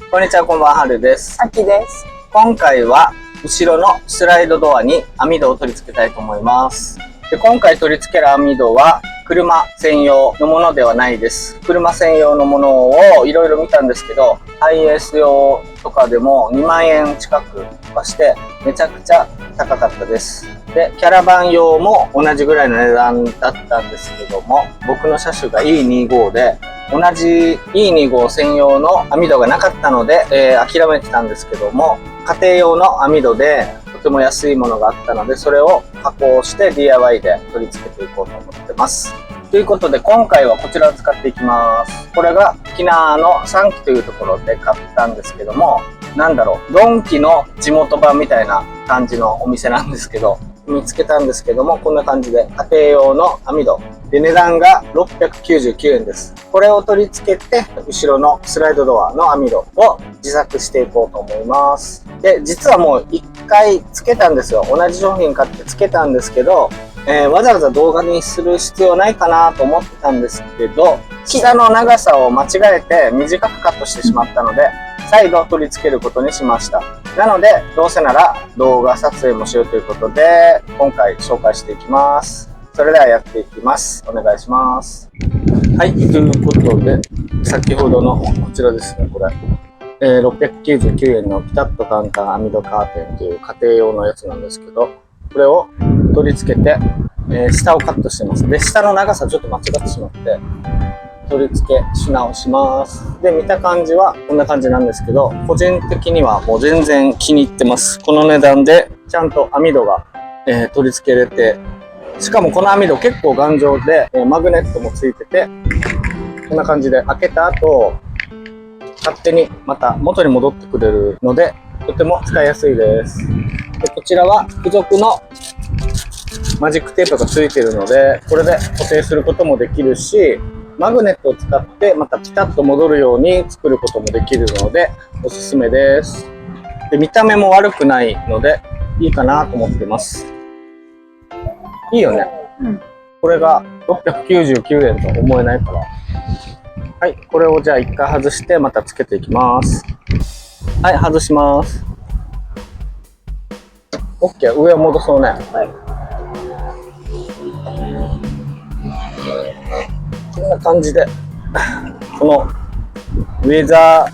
こんにちは、こんばんは、はるです。あきです。今回は後ろのスライドドアに網戸を取り付けたいと思います。で、今回取り付ける網戸は車専用のものではないです。車専用のものをいろいろ見たんですけど、ハイエース用とかでも2万円近くはしてめちゃくちゃ高かったです。で、キャラバン用も同じぐらいの値段だったんですけども、僕の車種が E25 で同じ E25 専用の網戸がなかったので、諦めてたんですけども、家庭用の網戸でとても安いものがあったので、それを加工して DIY で取り付けていこうと思ってます。ということで、今回はこちらを使っていきます。これが沖縄の三木というところで買ったんですけども、ドンキの地元版みたいな感じのお店なんですけど、見つけたんですけども、こんな感じで家庭用の網戸で、値段が699円です。これを取り付けて後ろのスライドドアの網戸を自作していこうと思います。で、実はもう1回付けたんですよ。同じ商品買って付けたんですけど、わざわざ動画にする必要ないかなと思ってたんですけど、下の長さを間違えて短くカットしてしまったので、再度取り付けることにしました。なので、どうせなら動画撮影もしようということで、今回紹介していきます。それではやっていきます。お願いします。はい、ということで、先ほどのこちらですね、これ。699円のピタッと簡単網戸カーテンという家庭用のやつなんですけど、これを取り付けて、下をカットしてます。で、下の長さちょっと間違ってしまって、取り付けし直します。で、見た感じはこんな感じなんですけど、個人的にはもう全然気に入ってます。この値段でちゃんと網戸が、取り付けれて、しかもこの網戸結構頑丈で、マグネットもついてて、こんな感じで開けた後、勝手にまた元に戻ってくれるので、とても使いやすいです。で、こちらは付属のマジックテープがついているので、これで固定することもできるし、マグネットを使ってまたピタッと戻るように作ることもできるのでおすすめです。で、見た目も悪くないのでいいかなと思ってます。いいよね。うん。これが699円と思えないから。はい、これをじゃあ一回外してまたつけていきます。はい、外します。OK、上を戻そうね。はい。こんな感じで、このウェザ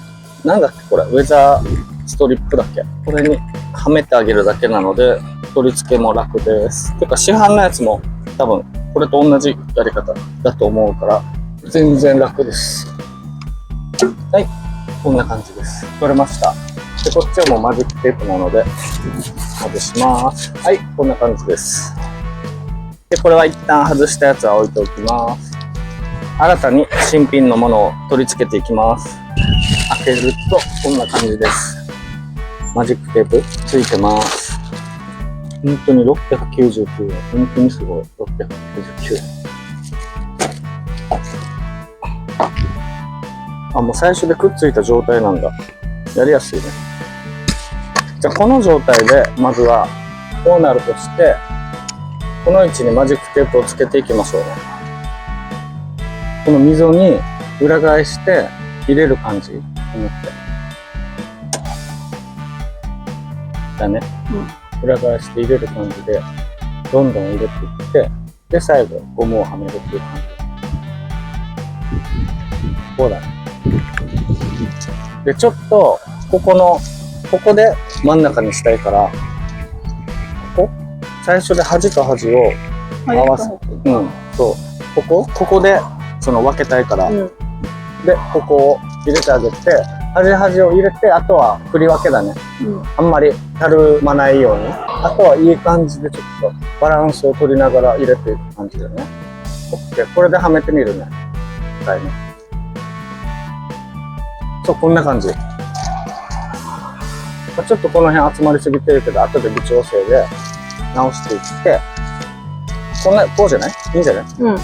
ー、なんだっけこれ、ウェザーストリップだっけ、これにはめてあげるだけなので、取り付けも楽です。てか市販のやつも多分これと同じやり方だと思うから、全然楽です。はい、こんな感じです。取れました。で、こっちはもうマジックテープなので、外します。はい、こんな感じです。で、これは一旦外したやつは置いておきます。新たに新品のものを取り付けていきます。開けるとこんな感じです。マジックテープついてます。本当に699円。本当にすごい。699円。あ、もう最初でくっついた状態なんだ。やりやすいね。じゃあこの状態でまずはこうなるとして、この位置にマジックテープをつけていきましょうね。この溝に裏返して入れる感じ。思ってだね、うん、裏返して入れる感じでどんどん入れていって、で最後ゴムをはめるっていう感じ。こうだね。でちょっとここで真ん中にしたいから、ここ最初で端と端を合わせて、うん、そうここでその分けたいから、うん、でここを入れてあげて、端を入れて、あとは振り分けだね、うん、あんまりたるまないように、あとはいい感じでちょっとバランスを取りながら入れていく感じだよね。 OK、 これではめてみるね。一回ね。そう、こんな感じ。ちょっとこの辺集まりすぎてるけど、後で微調整で直していって、こうじゃない？いいんじゃない？うん。ね。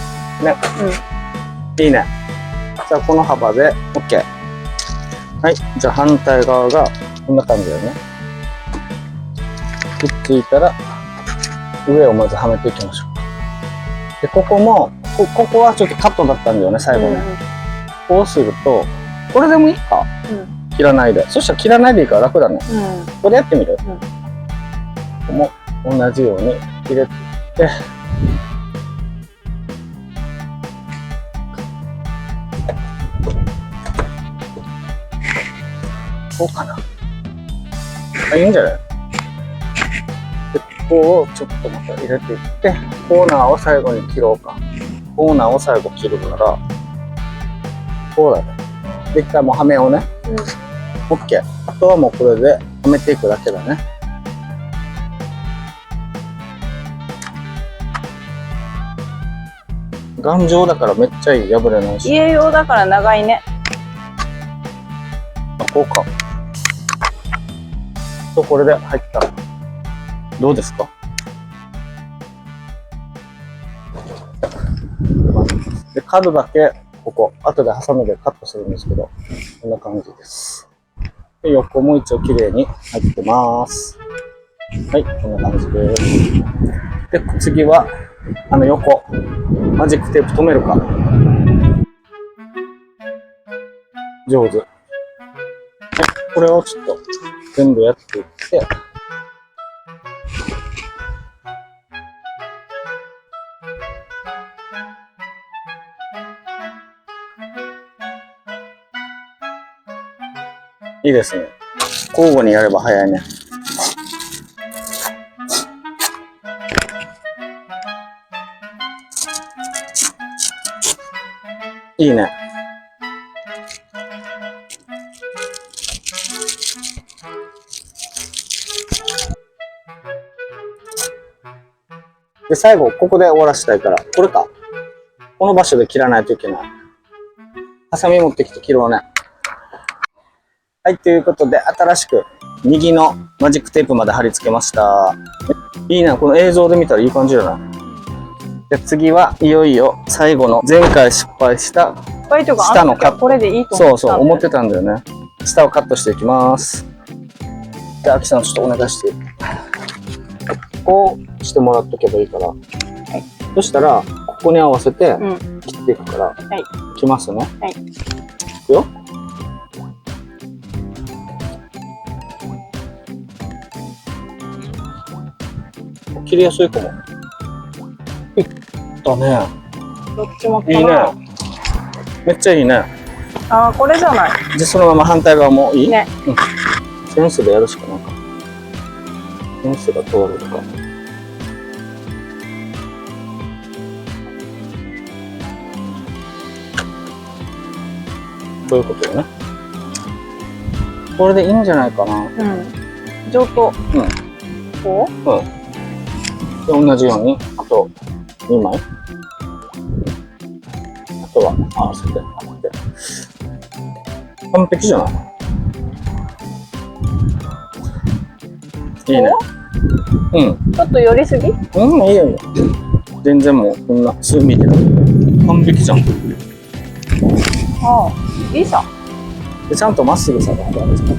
うん。いいね。じゃあこの幅で OK。はい。じゃあ反対側がこんな感じだよね。くっついたら上をまずはめていきましょう。で、ここも、ここはちょっとカットだったんだよね、最後ね。こうすると、これでもいいか。うん。切らないで。そしたら切らないでいいから楽だね。うん。ここでやってみる？ここも同じように入れていって、こうかな。あ、いいんじゃない？で、ここをちょっとまた入れていって、コーナーを最後に切ろうか。コーナーを最後切るから、こうだね。で、一回もうはめをね。オッケー。あとはもうこれではめていくだけだね。頑丈だからめっちゃいい。破れないし。家用だから長いね。あ、こうか。と、これで入ったら。どうですか？で、角だけ、ここ、後でハサミでカットするんですけど、こんな感じです。で、横も一応綺麗に入ってます。はい、こんな感じです。で、次は、横、マジックテープ止めるか。上手。はい、これをちょっと全部やっていって、いいですね。交互にやれば早いね。いいね。で、最後、ここで終わらせたいから、これか。この場所で切らないといけない。ハサミ持ってきて切ろうね。はい、ということで、新しく右のマジックテープまで貼り付けました。いいな、この映像で見たらいい感じじゃない？で、次はいよいよ最後の前回失敗した下のカット。これでいいとそうそう、思ってたんだよね。下をカットしていきます。じゃあ、アキさんちょっとお願いして。こうしてもらっとけばいいから。はい。そしたら、ここに合わせて切っていくから、はい。いきますね。はい。いくよ。切りやすいかも。いったね。どっちもいいね。めっちゃいいね。ああ、これじゃない。じゃあそのまま反対側もいい？ね。うん。センスでやるしかないか。センスが通るとか。こういうことよね。これでいいんじゃないかな。うん。上等。うん。こう？うん。で、同じように、あと2枚。あとは合わせて、完璧じゃない？いいね。うん。ちょっと寄りすぎ？うん、いいよいいよ。全然もう、こんな、数ミリだ。完璧じゃん。ああ、いいさ。で、ちゃんとまっすぐさ、ここあるじゃん。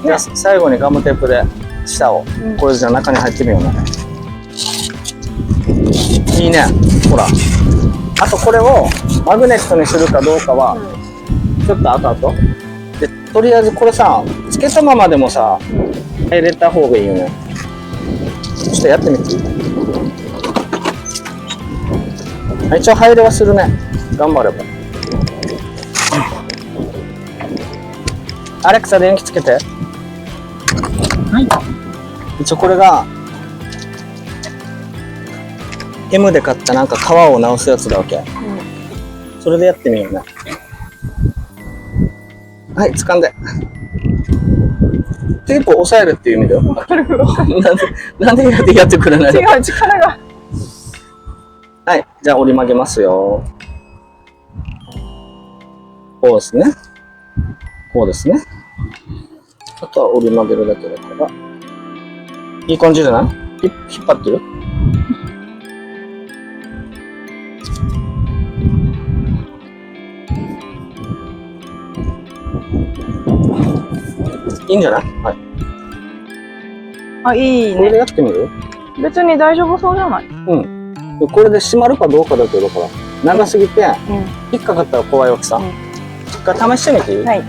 じゃあ、最後にガムテープで下を、これじゃ中に入ってみようね。いいね。ほら。あとこれをマグネットにするかどうかは、ちょっと後々。で、とりあえずこれさ、つけたままでもさ、入れた方がいいよね。そしてやってみていい？一応入れはするね。頑張れば。アレクサ電気つけて。はい。一応これが M で買ったなんか皮を直すやつだわけ。それでやってみようね。はい、掴んで。テープを押さえるっていう意味だよ。なんでやってくれないの？違う、力が。はい、じゃあ折り曲げますよ。こうですね。こうですね。あとは折り曲げるだけだから。いい感じじゃない？引っ張ってる？いいんじゃない？はい。あ、いいこれでね。やってみる？別に大丈夫そうじゃない？うん。これで閉まるかどうかだけど、だから、長すぎて、引っかかったら怖いわけさ。一回試してみていい？はい。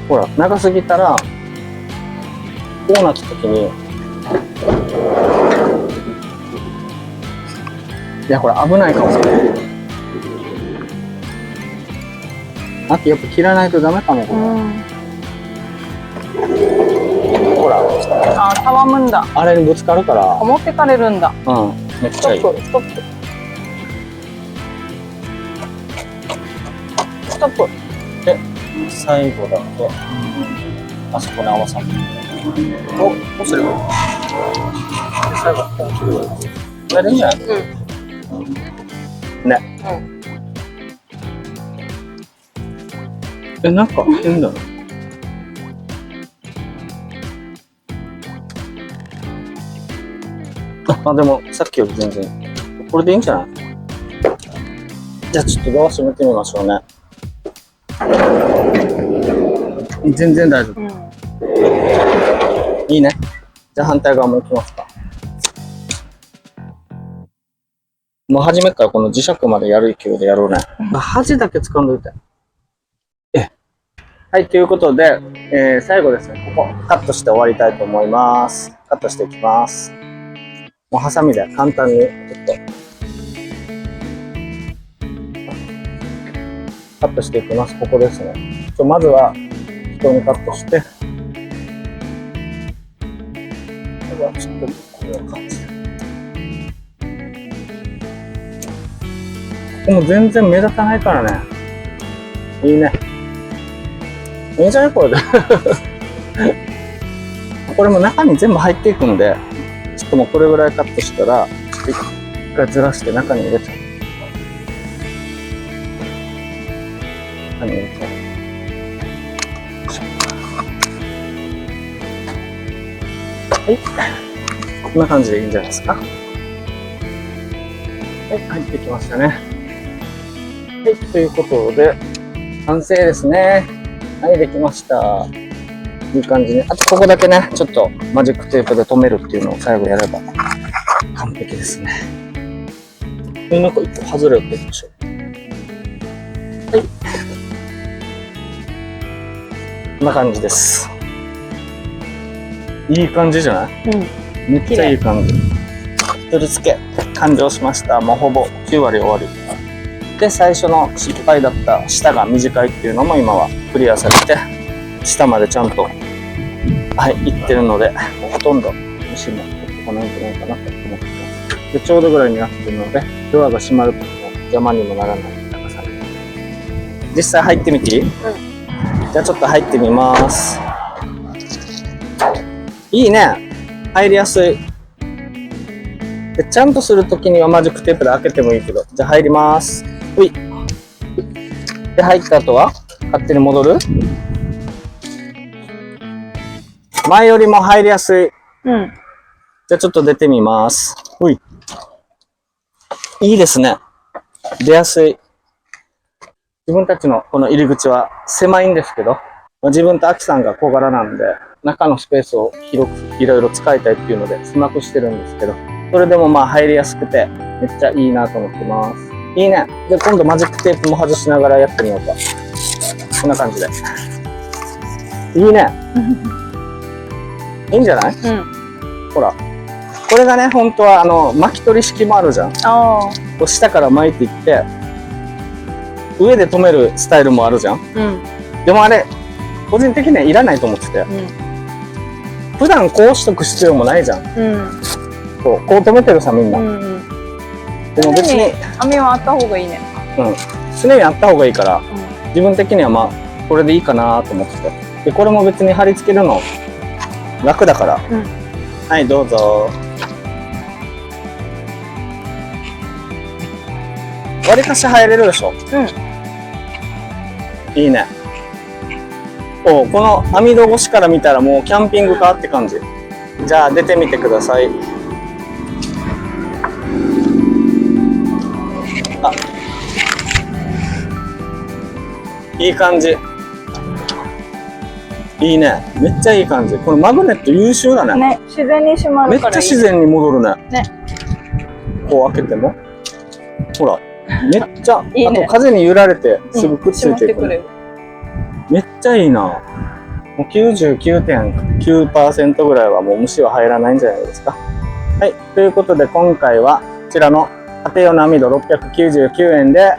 ほら、長すぎたら、こうなった時に、いや、これ危ないかもしれない。あとやっぱ切らないとダメかも、これ。ほら、あ、たわむんだ。あれにぶつかるから。持ってかれるんだ。うん、めっちゃいい。ストップ、ストップ。ストップ。で、最後だけ、あそこに合わさる。お、どうすればいい？最後、こう切ればいい。やるんじゃない？ね。なんか変だな。あ、でもさっきより全然これでいいんじゃない？じゃあちょっとドア閉めてみましょうね。全然大丈夫。いいね。じゃあ反対側も行きますか。もう初めからこの磁石までやる勢いでやろうね。端だけ掴んどいて。はい、ということで、最後ですね、ここカットして終わりたいと思います。カットしていきます。もうハサミで簡単にちょっとカットしていきます。ここですね。まずは人にカットして、ちょっとこんな感じで。ここも全然目立たないからね。いいね。いいんじゃないこれで。これも中に全部入っていくんで、ちょっともうこれぐらいカットしたら、ちょっと一回ずらして中に入れちゃう。中に入れちゃう。はい。こんな感じでいいんじゃないですか。はい、入ってきましたね。はい、ということで、完成ですね。はい、できました。いい感じね。あと、ここだけね、ちょっとマジックテープで留めるっていうのを最後やれば完璧ですね。なんか一個外れを取りましょう。はい。こんな感じです。いい感じじゃない？めっちゃいい感じ。取り付け完了しました。もうほぼ9割終わり。で、最初の失敗だった下が短いっていうのも今はクリアされて、下までちゃんと、はい、いってるので、もうほとんど虫もこないんじゃないかなと思ってます。で、ちょうどぐらいになってるので、ドアが閉まるときも邪魔にもならない高さに。実際入ってみていい？じゃあちょっと入ってみます。いいね。入りやすい。でちゃんとするときにはマジックテープで開けてもいいけど、じゃあ入ります。うい。で、入った後は勝手に戻る？前よりも入りやすい。じゃあちょっと出てみます。うい。いいですね。出やすい。自分たちのこの入り口は狭いんですけど、自分とアキさんが小柄なんで、中のスペースを広くいろいろ使いたいっていうので狭くしてるんですけど、それでもまあ入りやすくてめっちゃいいなと思ってます。いいね。で、今度マジックテープも外しながらやってみようか。こんな感じで。いいね。いいんじゃない？ほら。これがね、本当は巻き取り式もあるじゃん。こう下から巻いていって、上で留めるスタイルもあるじゃん。でもあれ、個人的にはいらないと思ってて。普段こうしとく必要もないじゃん。こう留めてるさ、みんな。でも別に網はあった方がいいね。常にあった方がいいから、自分的にはまあこれでいいかなと思ってて。でこれも別に貼り付けるの楽だから、はい、どうぞ。わりかし入れるでしょ。いいね。この網戸越しから見たらもうキャンピングカーって感じ。じゃあ出てみてください。あ、いい感じ。いいね。めっちゃいい感じ。このマグネット優秀だね。ね、自然に閉まめっちゃるからいい。自然に戻るね。ね。こう開けても。ほら。めっちゃ、いいね。あと風に揺られてすぐくっついていくね。閉まってくれる。めっちゃいいな。もう 99.9% ぐらいはもう虫は入らないんじゃないですか。はい。ということで今回はこちらの家庭用の網戸699円で、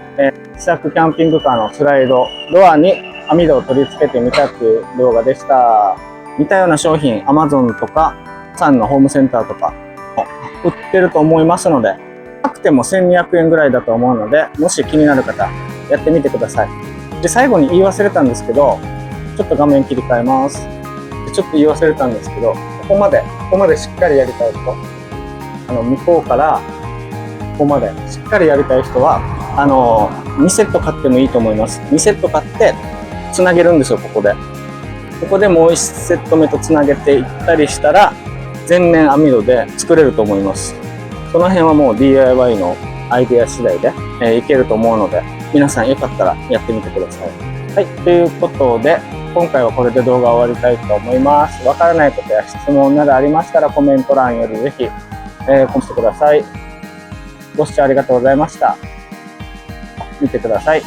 試作キャンピングカーのスライドドアに網戸を取り付けてみたという動画でした。似たような商品 Amazon とかさんのホームセンターとか売ってると思いますので、高くても1200円ぐらいだと思うので、もし気になる方やってみてください。で、最後に言い忘れたんですけど、ちょっと画面切り替えます。でちょっと言い忘れたんですけど、ここまでしっかりやりたい人、向こうからここまでしっかりやりたい人は、2セット買ってもいいと思います。2セット買ってつなげるんですよ、ここで。ここでもう1セット目とつなげていったりしたら、全面網戸で作れると思います。その辺はもう DIY のアイデア次第で、いけると思うので、皆さんよかったらやってみてください。はい、ということで、今回はこれで動画を終わりたいと思います。わからないことや質問などありましたらコメント欄よりぜひ、コメントしてください。ご視聴ありがとうございました。見てください。